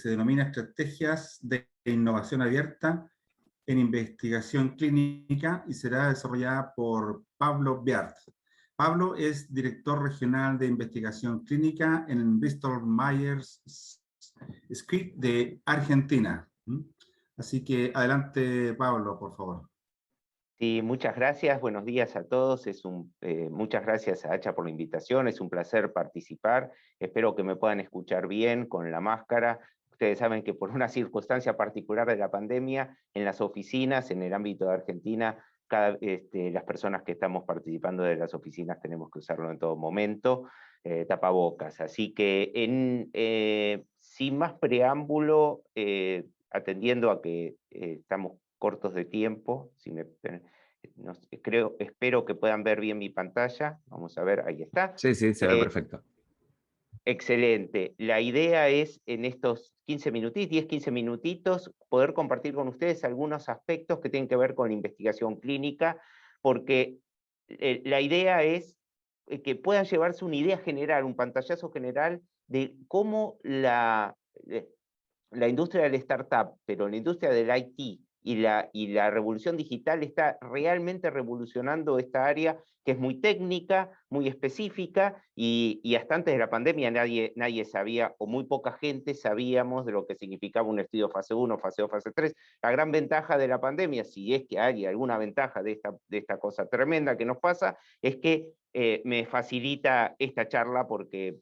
se denomina Estrategias de Innovación Abierta en Investigación Clínica y será desarrollada por Pablo Beart. Pablo es director regional de investigación clínica en Bristol Myers Squibb de Argentina. Así que adelante, Pablo, por favor. Sí, muchas gracias, buenos días a todos. Muchas gracias a Hacha por la invitación, es un placer participar. Espero que me puedan escuchar bien con la máscara. Ustedes saben que por una circunstancia particular de la pandemia, en las oficinas, en el ámbito de Argentina, las personas que estamos participando de las oficinas tenemos que usarlo en todo momento, tapabocas. Así que sin más preámbulo, atendiendo a que estamos cortos de tiempo, espero que puedan ver bien mi pantalla. Vamos a ver, ahí está. Sí, se ve perfecto. Excelente. La idea es en estos 15 minutitos, 10-15 minutitos, poder compartir con ustedes algunos aspectos que tienen que ver con la investigación clínica, porque la idea es que puedan llevarse una idea general, un pantallazo general de cómo la industria del startup, pero la industria del IT y la revolución digital está realmente revolucionando esta área que es muy técnica, muy específica, y hasta antes de la pandemia nadie sabía, o muy poca gente sabíamos de lo que significaba un estudio fase 1, fase 2, fase 3. La gran ventaja de la pandemia, si es que hay alguna ventaja de esta cosa tremenda que nos pasa, es que me facilita esta charla porque,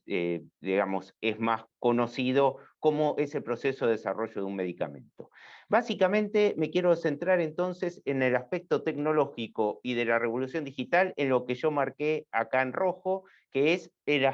digamos, es más conocido cómo es el proceso de desarrollo de un medicamento. Básicamente me quiero centrar entonces en el aspecto tecnológico y de la revolución digital, en lo que yo marqué acá en rojo, que es el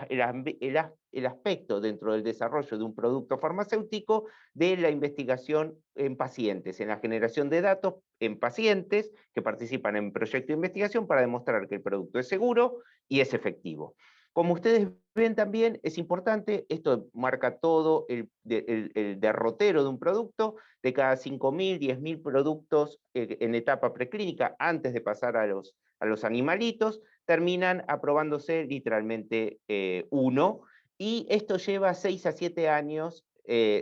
aspecto dentro del desarrollo de un producto farmacéutico de la investigación en pacientes, en la generación de datos en pacientes que participan en proyectos de investigación para demostrar que el producto es seguro y es efectivo. Como ustedes ven también, es importante, esto marca todo el derrotero de un producto, de cada 5.000, 10.000 productos en etapa preclínica, antes de pasar a los animalitos, terminan aprobándose literalmente uno, y esto lleva 6 a 7 años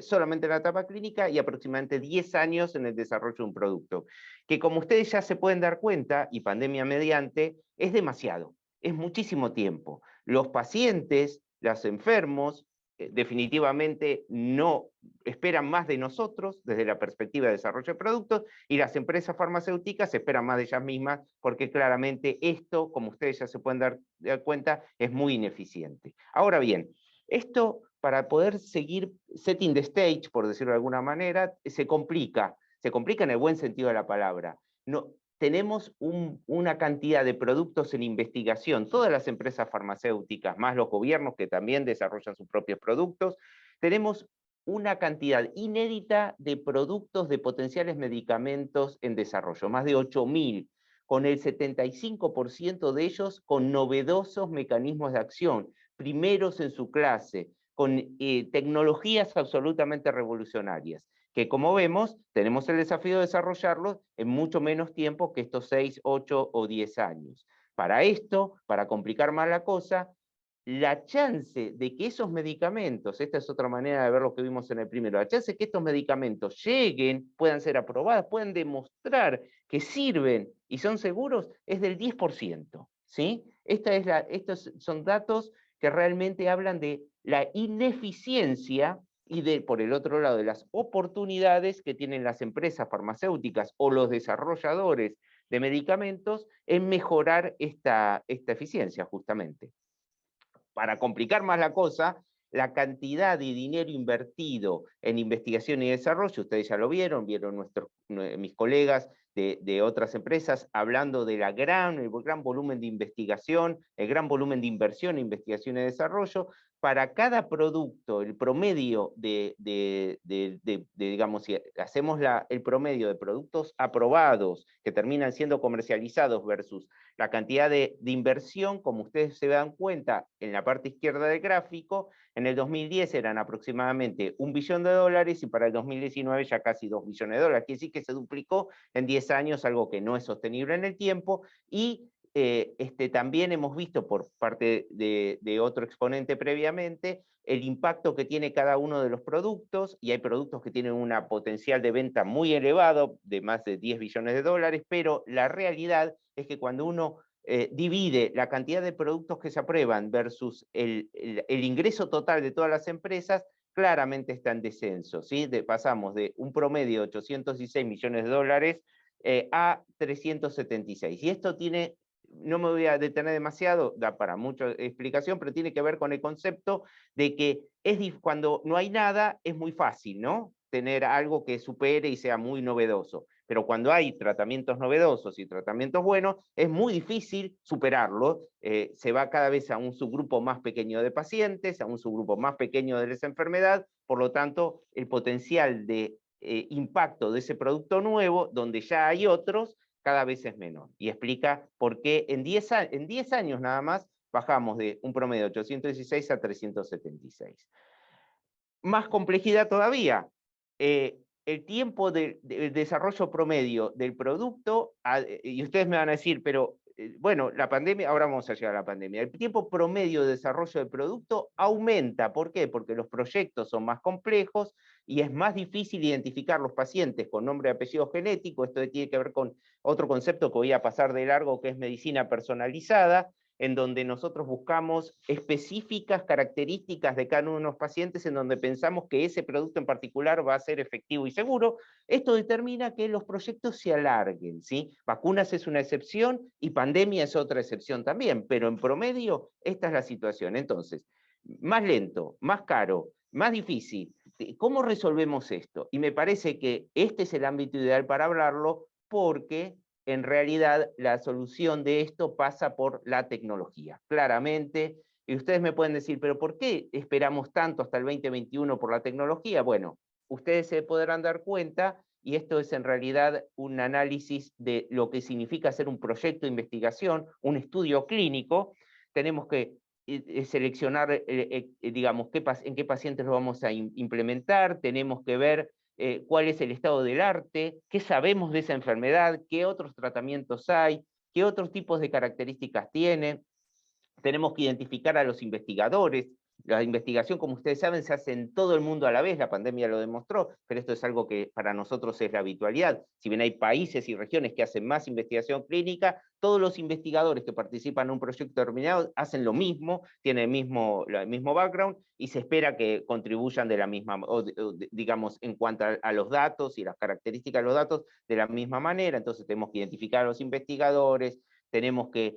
solamente en la etapa clínica y aproximadamente 10 años en el desarrollo de un producto, que como ustedes ya se pueden dar cuenta, y pandemia mediante, es demasiado, es muchísimo tiempo. Los pacientes, los enfermos, definitivamente no esperan más de nosotros desde la perspectiva de desarrollo de productos, y las empresas farmacéuticas esperan más de ellas mismas, porque claramente esto, como ustedes ya se pueden dar cuenta, es muy ineficiente. Ahora bien, esto, para poder seguir setting the stage, por decirlo de alguna manera, se complica en el buen sentido de la palabra. Tenemos una cantidad de productos en investigación, todas las empresas farmacéuticas, más los gobiernos que también desarrollan sus propios productos, tenemos una cantidad inédita de productos de potenciales medicamentos en desarrollo, más de 8.000, con el 75% de ellos con novedosos mecanismos de acción, primeros en su clase, con tecnologías absolutamente revolucionarias, que como vemos, tenemos el desafío de desarrollarlos en mucho menos tiempo que estos 6, 8 o 10 años. Para esto, para complicar más la cosa, la chance de que esos medicamentos, esta es otra manera de ver lo que vimos en el primero, la chance de que estos medicamentos lleguen, puedan ser aprobados, puedan demostrar que sirven y son seguros, es del 10%. ¿Sí? Estos son datos que realmente hablan de la ineficiencia y por el otro lado, de las oportunidades que tienen las empresas farmacéuticas o los desarrolladores de medicamentos en mejorar esta eficiencia, justamente. Para complicar más la cosa, la cantidad de dinero invertido en investigación y desarrollo, ustedes ya lo vieron mis colegas de otras empresas hablando de el gran volumen de investigación, el gran volumen de inversión en investigación y desarrollo. Para cada producto, el promedio digamos, si hacemos el promedio de productos aprobados que terminan siendo comercializados versus la cantidad de inversión, como ustedes se dan cuenta en la parte izquierda del gráfico, en el 2010 eran aproximadamente $1 billón, y para el 2019 ya casi $2 billones. Quiere decir que se duplicó en 10 años, algo que no es sostenible en el tiempo, y también hemos visto por parte de otro exponente previamente el impacto que tiene cada uno de los productos, y hay productos que tienen un potencial de venta muy elevado, de más de 10 billones de dólares, pero la realidad es que cuando uno divide la cantidad de productos que se aprueban versus el ingreso total de todas las empresas, claramente está en descenso, ¿sí? Pasamos de un promedio de 816 millones de dólares a 376. Y esto tiene, no me voy a detener demasiado, da para mucha explicación, pero tiene que ver con el concepto de que cuando no hay nada es muy fácil, ¿no? Tener algo que supere y sea muy novedoso. Pero cuando hay tratamientos novedosos y tratamientos buenos, es muy difícil superarlo. Se va cada vez a un subgrupo más pequeño de pacientes, a un subgrupo más pequeño de esa enfermedad, por lo tanto, el potencial de impacto de ese producto nuevo, donde ya hay otros, cada vez es menor. Y explica por qué en 10 años nada más bajamos de un promedio de 816 a 376. Más complejidad todavía. El tiempo de desarrollo promedio del producto, y ustedes me van a decir, pero bueno, la pandemia, ahora vamos a llegar a la pandemia, el tiempo promedio de desarrollo del producto aumenta. ¿Por qué? Porque los proyectos son más complejos y es más difícil identificar los pacientes con nombre y apellido genético. Esto tiene que ver con otro concepto que voy a pasar de largo, que es medicina personalizada, en donde nosotros buscamos específicas características de cada uno de los pacientes, en donde pensamos que ese producto en particular va a ser efectivo y seguro. Esto determina que los proyectos se alarguen, ¿sí? Vacunas es una excepción y pandemia es otra excepción también, pero en promedio esta es la situación. Entonces, más lento, más caro, más difícil. ¿Cómo resolvemos esto? Y me parece que este es el ámbito ideal para hablarlo, porque en realidad la solución de esto pasa por la tecnología, claramente. Y ustedes me pueden decir, pero ¿por qué esperamos tanto hasta el 2021 por la tecnología? Bueno, ustedes se podrán dar cuenta, y esto es en realidad un análisis de lo que significa hacer un proyecto de investigación, un estudio clínico. Tenemos que seleccionar, digamos, en qué pacientes lo vamos a implementar, tenemos que ver cuál es el estado del arte, qué sabemos de esa enfermedad, qué otros tratamientos hay, qué otros tipos de características tiene. Tenemos que identificar a los investigadores. La investigación, como ustedes saben, se hace en todo el mundo a la vez, la pandemia lo demostró, pero esto es algo que para nosotros es la habitualidad. Si bien hay países y regiones que hacen más investigación clínica, todos los investigadores que participan en un proyecto determinado hacen lo mismo, tienen el mismo background, y se espera que contribuyan de la misma, digamos, en cuanto a los datos y las características de los datos, de la misma manera. Entonces tenemos que identificar a los investigadores, tenemos que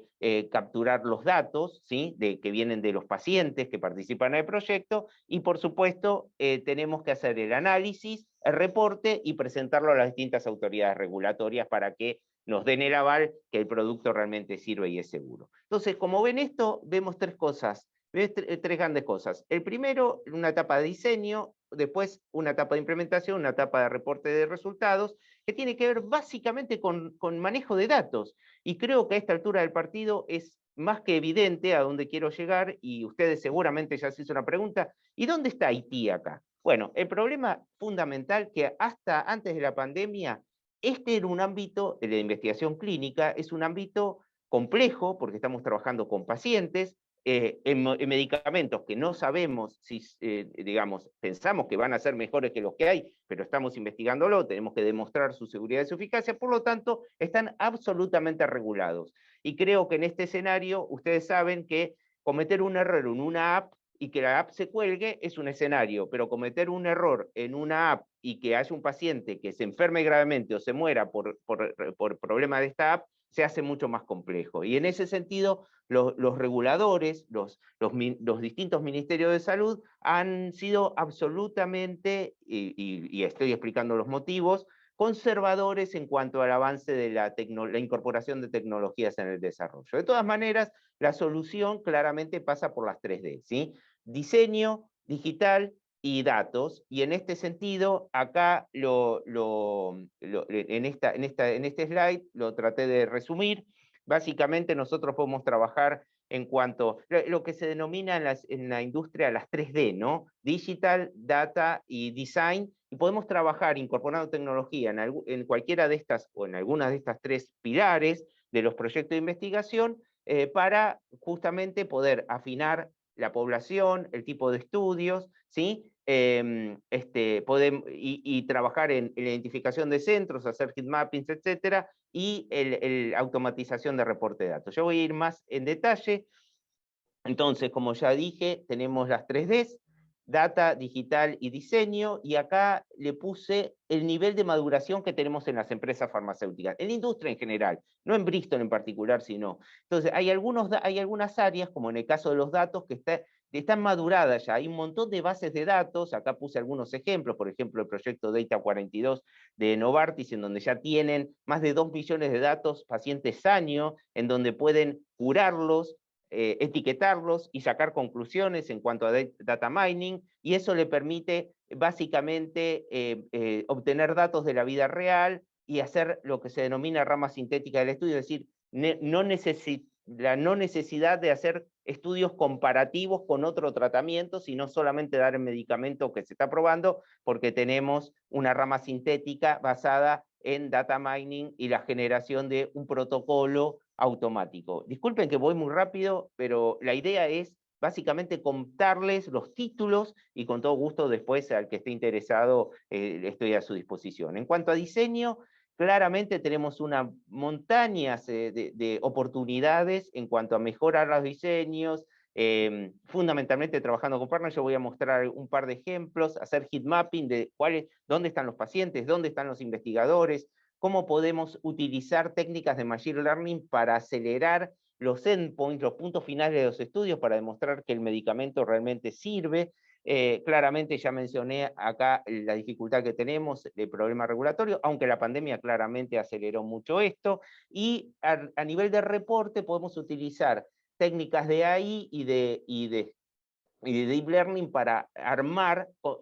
capturar los datos, ¿sí? Que vienen de los pacientes que participan en el proyecto, y por supuesto tenemos que hacer el análisis, el reporte, y presentarlo a las distintas autoridades regulatorias para que nos den el aval que el producto realmente sirve y es seguro. Entonces, como ven esto, vemos tres cosas, tres grandes cosas. El primero, una etapa de diseño, después una etapa de implementación, una etapa de reporte de resultados, que tiene que ver básicamente con manejo de datos. Y creo que a esta altura del partido es más que evidente a dónde quiero llegar, y ustedes seguramente ya se hizo una pregunta: ¿y dónde está Haití acá? Bueno, el problema fundamental que hasta antes de la pandemia, este era un ámbito de la investigación clínica, es un ámbito complejo, porque estamos trabajando con pacientes, en medicamentos que no sabemos si, digamos, pensamos que van a ser mejores que los que hay, pero estamos investigándolo, tenemos que demostrar su seguridad y su eficacia, por lo tanto, están absolutamente regulados. Y creo que en este escenario, ustedes saben que cometer un error en una app y que la app se cuelgue es un escenario, pero cometer un error en una app y que haya un paciente que se enferme gravemente o se muera por problema de esta app, se hace mucho más complejo. Y en ese sentido, los reguladores, los distintos ministerios de salud han sido absolutamente, y estoy explicando los motivos, conservadores en cuanto al avance de la incorporación de tecnologías en el desarrollo. De todas maneras, la solución claramente pasa por las 3D, ¿sí? Diseño, digital y datos. Y en este sentido, acá en este slide lo traté de resumir. Básicamente nosotros podemos trabajar en cuanto a lo que se denomina en la industria las 3D, ¿no? Digital, Data y Design, y podemos trabajar incorporando tecnología en cualquiera de estas o en algunas de estas tres pilares, de los proyectos de investigación para justamente poder afinar la población, el tipo de estudios, ¿sí? Y trabajar en la identificación de centros, hacer heat mappings, etcétera, y automatización de reporte de datos. Yo voy a ir más en detalle. Entonces, como ya dije, tenemos las 3Ds, data, digital y diseño, y acá le puse el nivel de maduración que tenemos en las empresas farmacéuticas, en la industria en general, no en Bristol en particular, sino. Entonces, hay algunas áreas, como en el caso de los datos, que están maduradas ya. Hay un montón de bases de datos, acá puse algunos ejemplos, por ejemplo, el proyecto Data 42 de Novartis, en donde ya tienen más de 2 millones de datos pacientes año, en donde pueden curarlos, etiquetarlos y sacar conclusiones en cuanto a data mining, y eso le permite básicamente obtener datos de la vida real y hacer lo que se denomina rama sintética del estudio, es decir, la no necesidad de hacer estudios comparativos con otro tratamiento, sino solamente dar el medicamento que se está probando, porque tenemos una rama sintética basada en data mining y la generación de un protocolo automático. Disculpen que voy muy rápido, pero la idea es básicamente contarles los títulos y con todo gusto después al que esté interesado estoy a su disposición. En cuanto a diseño, claramente tenemos una montaña de oportunidades en cuanto a mejorar los diseños, fundamentalmente trabajando con partners. Yo voy a mostrar un par de ejemplos, hacer heat mapping de dónde están los pacientes, dónde están los investigadores, cómo podemos utilizar técnicas de Machine Learning para acelerar los endpoints, los puntos finales de los estudios, para demostrar que el medicamento realmente sirve. Claramente ya mencioné acá la dificultad que tenemos, el problema regulatorio, aunque la pandemia claramente aceleró mucho esto, y a nivel de reporte podemos utilizar técnicas de AI y de Deep Learning para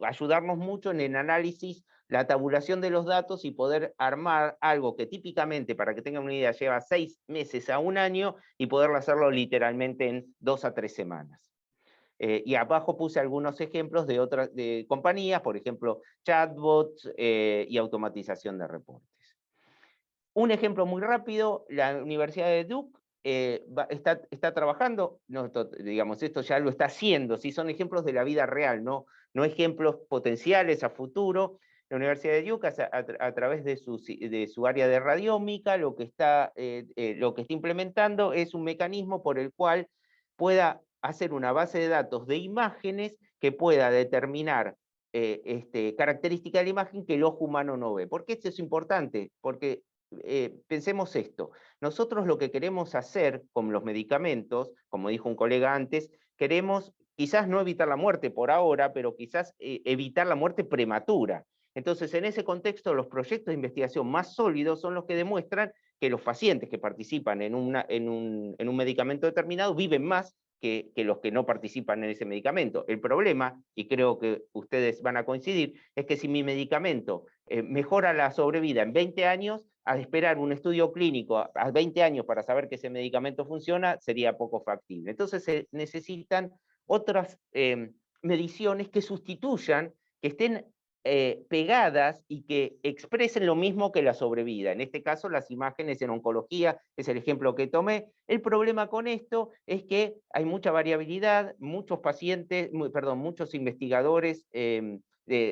ayudarnos mucho en el análisis, la tabulación de los datos y poder armar algo que típicamente, para que tengan una idea, lleva 6 meses a 1 año y poderlo hacerlo literalmente en 2 a 3 semanas. Y abajo puse algunos ejemplos de otras compañías, por ejemplo, chatbots y automatización de reportes. Un ejemplo muy rápido, la Universidad de Duke está trabajando, no, digamos, esto ya lo está haciendo, ¿sí? Son ejemplos de la vida real, no ejemplos potenciales a futuro. La Universidad de Duke, a través de su área de radiómica, lo que está implementando es un mecanismo por el cual pueda hacer una base de datos de imágenes que pueda determinar características de la imagen que el ojo humano no ve. ¿Por qué esto es importante? Porque pensemos esto, nosotros lo que queremos hacer con los medicamentos, como dijo un colega antes, queremos quizás no evitar la muerte por ahora, pero quizás evitar la muerte prematura. Entonces, en ese contexto, los proyectos de investigación más sólidos son los que demuestran que los pacientes que participan en un medicamento determinado viven más que los que no participan en ese medicamento. El problema, y creo que ustedes van a coincidir, es que si mi medicamento mejora la sobrevida en 20 años, al esperar un estudio clínico a 20 años para saber que ese medicamento funciona, sería poco factible. Entonces se necesitan otras mediciones que sustituyan, que estén pegadas y que expresen lo mismo que la sobrevida. En este caso, las imágenes en oncología es el ejemplo que tomé. El problema con esto es que hay mucha variabilidad, muchos investigadores,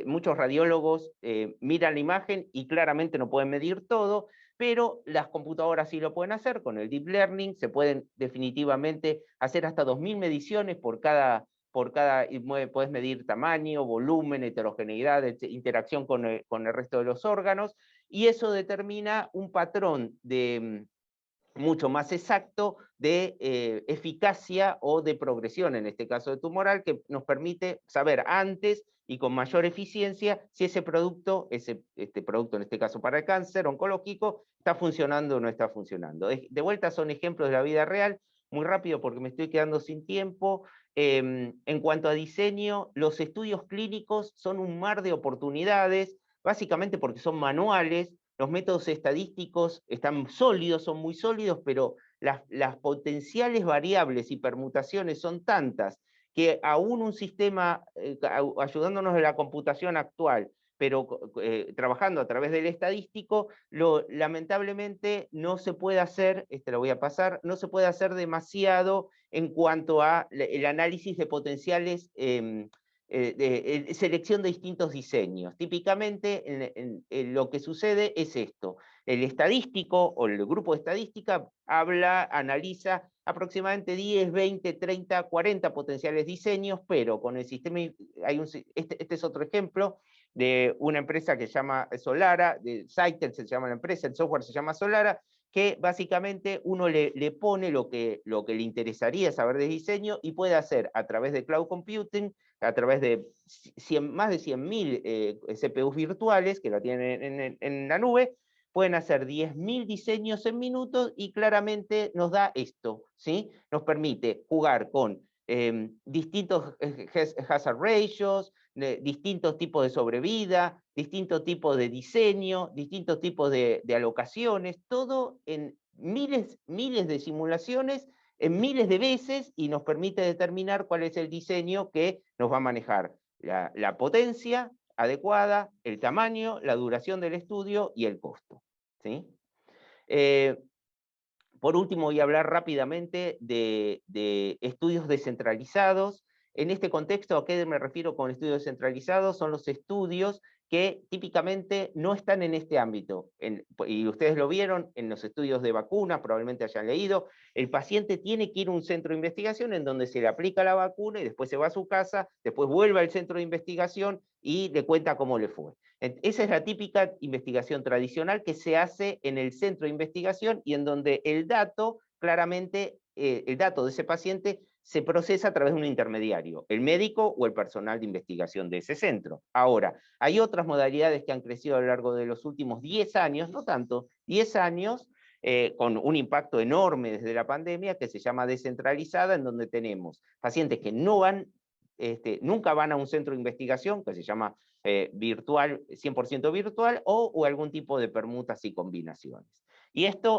muchos radiólogos miran la imagen y claramente no pueden medir todo, pero las computadoras sí lo pueden hacer. Con el Deep Learning se pueden definitivamente hacer hasta 2000 mediciones por cada, puedes medir tamaño, volumen, heterogeneidad, interacción con el resto de los órganos, y eso determina un patrón mucho más exacto de eficacia o de progresión, en este caso de tumoral, que nos permite saber antes y con mayor eficiencia si ese producto, este producto en este caso para el cáncer oncológico, está funcionando o no está funcionando. De vuelta son ejemplos de la vida real, muy rápido porque me estoy quedando sin tiempo. En cuanto a diseño, los estudios clínicos son un mar de oportunidades, básicamente porque son manuales. Los métodos estadísticos están sólidos, son muy sólidos, pero las potenciales variables y permutaciones son tantas que aún un sistema, ayudándonos de la computación actual, pero trabajando a través del estadístico, lamentablemente no se puede hacer, lo voy a pasar, no se puede hacer demasiado en cuanto a el análisis de potenciales, selección de distintos diseños. Típicamente lo que sucede es esto: el estadístico o el grupo de estadística analiza aproximadamente 10, 20, 30, 40 potenciales diseños, pero con el sistema, este es otro ejemplo de una empresa que se llama Solara, de Sitel se llama la empresa, el software se llama Solara, que básicamente uno le pone lo que le interesaría saber de diseño y puede hacer a través de cloud computing, a través de más de 100.000 CPUs virtuales que la tienen en la nube, pueden hacer 10.000 diseños en minutos y claramente nos da esto, ¿sí? Nos permite jugar con distintos hazard ratios, distintos tipos de sobrevida, distintos tipos de diseño, distintos tipos de alocaciones, todo en miles de simulaciones, en miles de veces, y nos permite determinar cuál es el diseño que nos va a manejar la potencia adecuada, el tamaño, la duración del estudio y el costo, ¿sí? Por último, voy a hablar rápidamente de estudios descentralizados. En este contexto, ¿a qué me refiero con estudios descentralizados? Son los estudios que típicamente no están en este ámbito. Y ustedes lo vieron en los estudios de vacunas, probablemente hayan leído, el paciente tiene que ir a un centro de investigación en donde se le aplica la vacuna y después se va a su casa, después vuelve al centro de investigación y le cuenta cómo le fue. Esa es la típica investigación tradicional que se hace en el centro de investigación y en donde el dato, claramente, el dato de ese paciente se procesa a través de un intermediario, el médico o el personal de investigación de ese centro. Ahora, hay otras modalidades que han crecido a lo largo de los últimos 10 años, no tanto, 10 años, con un impacto enorme desde la pandemia, que se llama descentralizada, en donde tenemos pacientes que no van, nunca van a un centro de investigación, que se llama virtual, 100% virtual, o algún tipo de permutas y combinaciones. Y este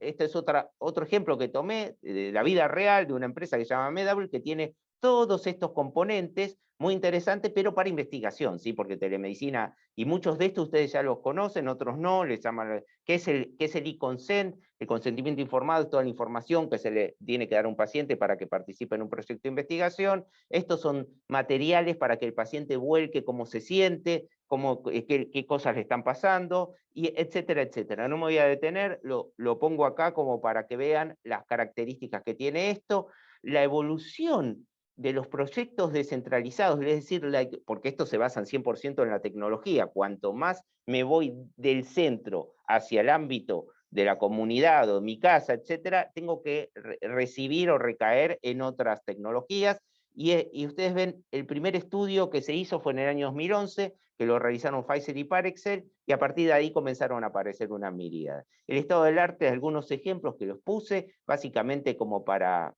es otro ejemplo que tomé de la vida real de una empresa que se llama Medable, que tiene todos estos componentes muy interesantes, pero para investigación, ¿sí? Porque telemedicina, y muchos de estos ustedes ya los conocen, otros no, les llaman, ¿qué es el e-consent? El consentimiento informado es toda la información que se le tiene que dar a un paciente para que participe en un proyecto de investigación. Estos son materiales para que el paciente vuelque cómo se siente, qué cosas le están pasando, y etcétera, etcétera. No me voy a detener, lo pongo acá como para que vean las características que tiene esto, la evolución de los proyectos descentralizados, es decir, porque estos se basan 100% en la tecnología. Cuanto más me voy del centro hacia el ámbito de la comunidad o mi casa, etcétera, tengo que recibir o recaer en otras tecnologías. Y ustedes ven, el primer estudio que se hizo fue en el año 2011, que lo realizaron Pfizer y Parexel, y a partir de ahí comenzaron a aparecer una miríada. El estado del arte, algunos ejemplos que los puse, básicamente como para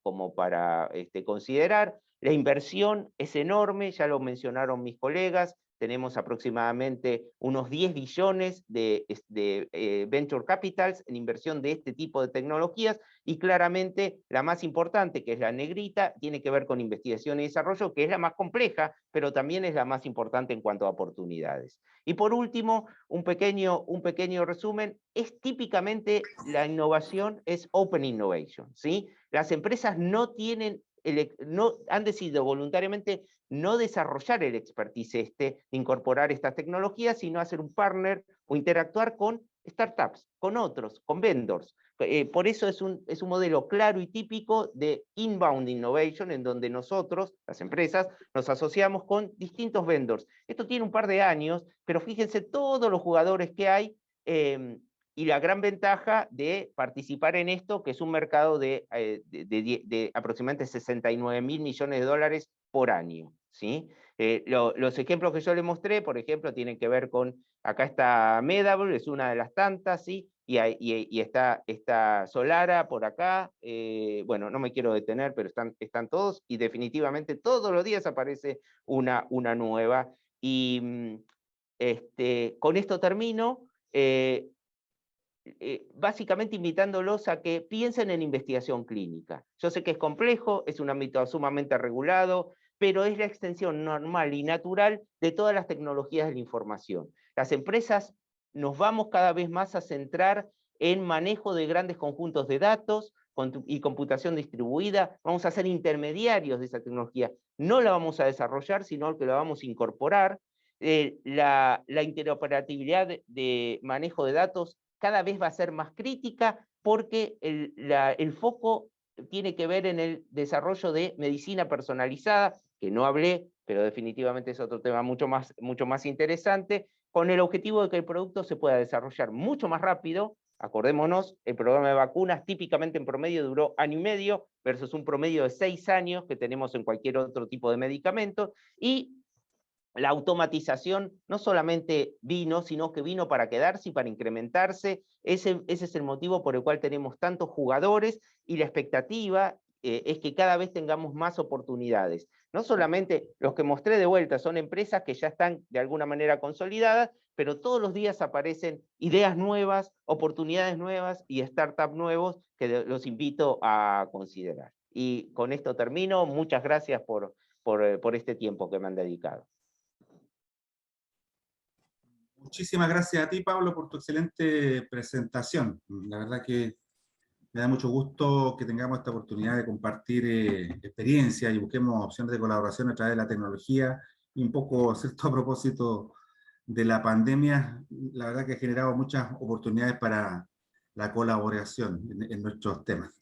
considerar. La inversión es enorme, ya lo mencionaron mis colegas, tenemos aproximadamente unos 10 billones de venture capitals en inversión de este tipo de tecnologías, y claramente la más importante, que es la negrita, tiene que ver con investigación y desarrollo, que es la más compleja, pero también es la más importante en cuanto a oportunidades. Y por último, un pequeño resumen, es típicamente la innovación, es open innovation, ¿sí? Las empresas no han decidido voluntariamente no desarrollar el expertise de incorporar estas tecnologías, sino hacer un partner o interactuar con startups, con otros, con vendors. Por eso es un modelo claro y típico de inbound innovation, en donde nosotros, las empresas, nos asociamos con distintos vendors. Esto tiene un par de años, pero fíjense todos los jugadores que hay, y la gran ventaja de participar en esto, que es un mercado de aproximadamente 69.000 millones de dólares por año, ¿sí? Los ejemplos que yo les mostré, por ejemplo, tienen que ver con, acá está Medable, es una de las tantas, ¿sí? Y está Solara por acá, bueno, no me quiero detener, pero están todos, y definitivamente todos los días aparece una nueva. Y con esto termino, básicamente invitándolos a que piensen en investigación clínica. Yo sé que es complejo, es un ámbito sumamente regulado, pero es la extensión normal y natural de todas las tecnologías de la información. Las empresas nos vamos cada vez más a centrar en manejo de grandes conjuntos de datos y computación distribuida. Vamos a ser intermediarios de esa tecnología. No la vamos a desarrollar, sino que la vamos a incorporar. La interoperabilidad de manejo de datos cada vez va a ser más crítica porque el foco tiene que ver en el desarrollo de medicina personalizada, que no hablé, pero definitivamente es otro tema mucho más interesante, con el objetivo de que el producto se pueda desarrollar mucho más rápido. Acordémonos, el programa de vacunas típicamente en promedio duró 1 año y medio, versus un promedio de 6 años que tenemos en cualquier otro tipo de medicamento, y la automatización no solamente vino, sino que vino para quedarse y para incrementarse. Ese es el motivo por el cual tenemos tantos jugadores, y la expectativa es que cada vez tengamos más oportunidades. No solamente los que mostré de vuelta son empresas que ya están de alguna manera consolidadas, pero todos los días aparecen ideas nuevas, oportunidades nuevas y startups nuevos que los invito a considerar. Y con esto termino. Muchas gracias por este tiempo que me han dedicado. Muchísimas gracias a ti, Pablo, por tu excelente presentación. La verdad que me da mucho gusto que tengamos esta oportunidad de compartir experiencias y busquemos opciones de colaboración a través de la tecnología, y un poco, ¿cierto?, a propósito de la pandemia, la verdad que ha generado muchas oportunidades para la colaboración en nuestros temas.